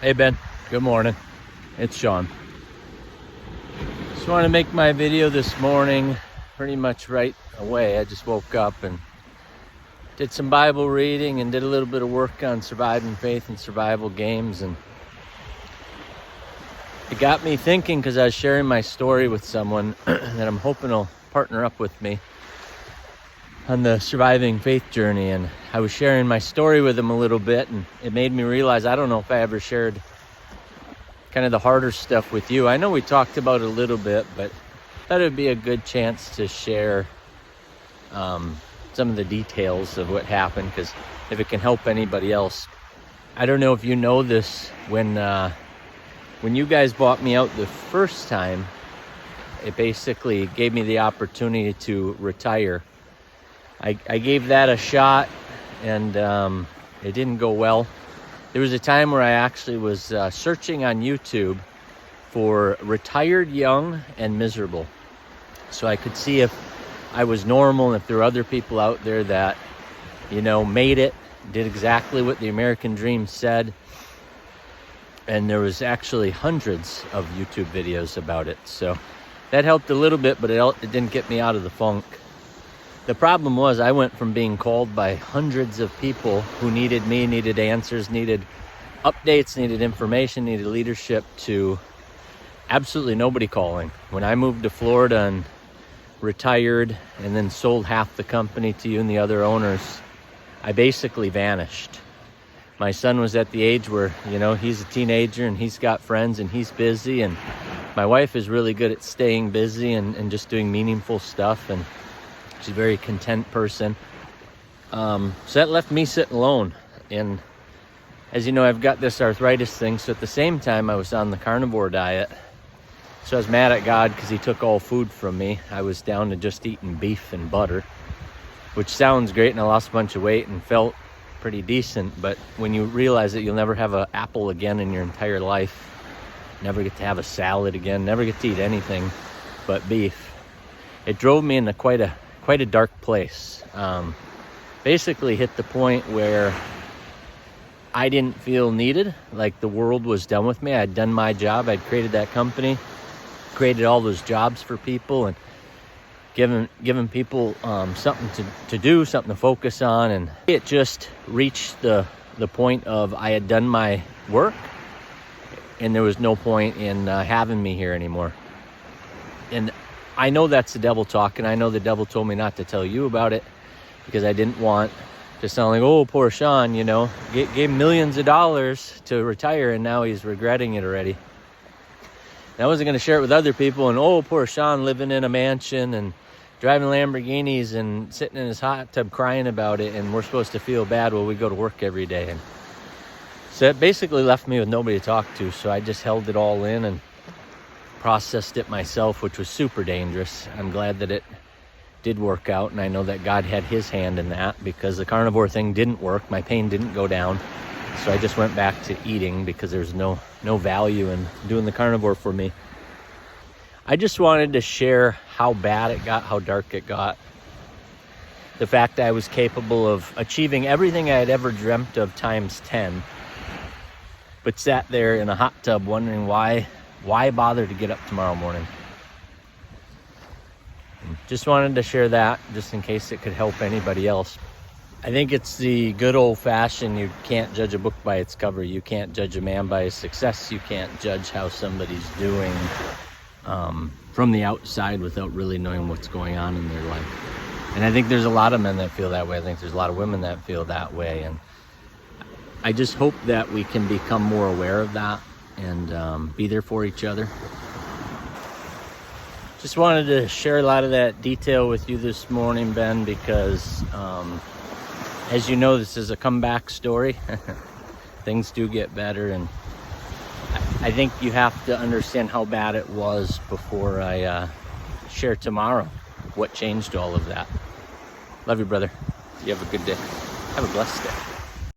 Hey Ben, good morning. It's Sean. Just want to make my video this morning pretty much right away. I just woke up and did some Bible reading and did a little bit of work on surviving faith and survival games, and it got me thinking because I was sharing my story with someone that I'm hoping will partner up with me on the surviving faith journey. And I was sharing my story with him a little bit, and it made me realize I don't know if I ever shared kind of the harder stuff with you. I know we talked about it a little bit, but that would be a good chance to share some of the details of what happened, because if it can help anybody else. I don't know if you know this, when you guys bought me out the first time, it basically gave me the opportunity to retire. I gave that a shot, and it didn't go well. There was a time where I actually was searching on YouTube for retired young and miserable, so I could see if I was normal and if there were other people out there that, made it, did exactly what the American dream said. And there was actually hundreds of YouTube videos about it, so that helped a little bit, but it didn't get me out of the funk. The problem was I went from being called by hundreds of people who needed me, needed answers, needed updates, needed information, needed leadership, to absolutely nobody calling. When I moved to Florida and retired and then sold half the company to you and the other owners, I basically vanished. My son was at the age where, he's a teenager and he's got friends and he's busy, and my wife is really good at staying busy and just doing meaningful stuff, and she's a very content person. So that left me sitting alone. And as you know, I've got this arthritis thing. So at the same time, I was on the carnivore diet. So I was mad at God because he took all food from me. I was down to just eating beef and butter, which sounds great. And I lost a bunch of weight and felt pretty decent. But when you realize that you'll never have an apple again in your entire life, never get to have a salad again, never get to eat anything but beef, it drove me into quite a dark place. Basically hit the point where I didn't feel needed, like the world was done with me. I'd done my job. I'd created that company, created all those jobs for people, and given people something to do, something to focus on. And it just reached the point of I had done my work, and there was no point in having me here anymore. And I know that's the devil talking. I know the devil told me not to tell you about it because I didn't want to sound like, oh, poor Sean, gave millions of dollars to retire and now he's regretting it already. And I wasn't going to share it with other people, and oh, poor Sean living in a mansion and driving Lamborghinis and sitting in his hot tub crying about it, and we're supposed to feel bad while we go to work every day. And so it basically left me with nobody to talk to, so I just held it all in and processed it myself, which was super dangerous. I'm glad that it did work out, and I know that God had his hand in that, because the carnivore thing didn't work. My pain didn't go down, so I just went back to eating because there's no value in doing the carnivore for me. I just wanted to share how bad it got, how dark it got. The fact that I was capable of achieving everything I had ever dreamt of times 10, but sat there in a hot tub wondering why bother to get up tomorrow morning. Just wanted to share that just in case it could help anybody else. I think it's the good old-fashioned, you can't judge a book by its cover. You can't judge a man by his success. You can't judge how somebody's doing from the outside without really knowing what's going on in their life. And I think there's a lot of men that feel that way. I think there's a lot of women that feel that way. And I just hope that we can become more aware of that and be there for each other. Just wanted to share a lot of that detail with you this morning, Ben, because as you know, this is a comeback story. Things do get better, and I think you have to understand how bad it was before I share tomorrow what changed all of that. Love you, brother. You have a good day. Have a blessed day.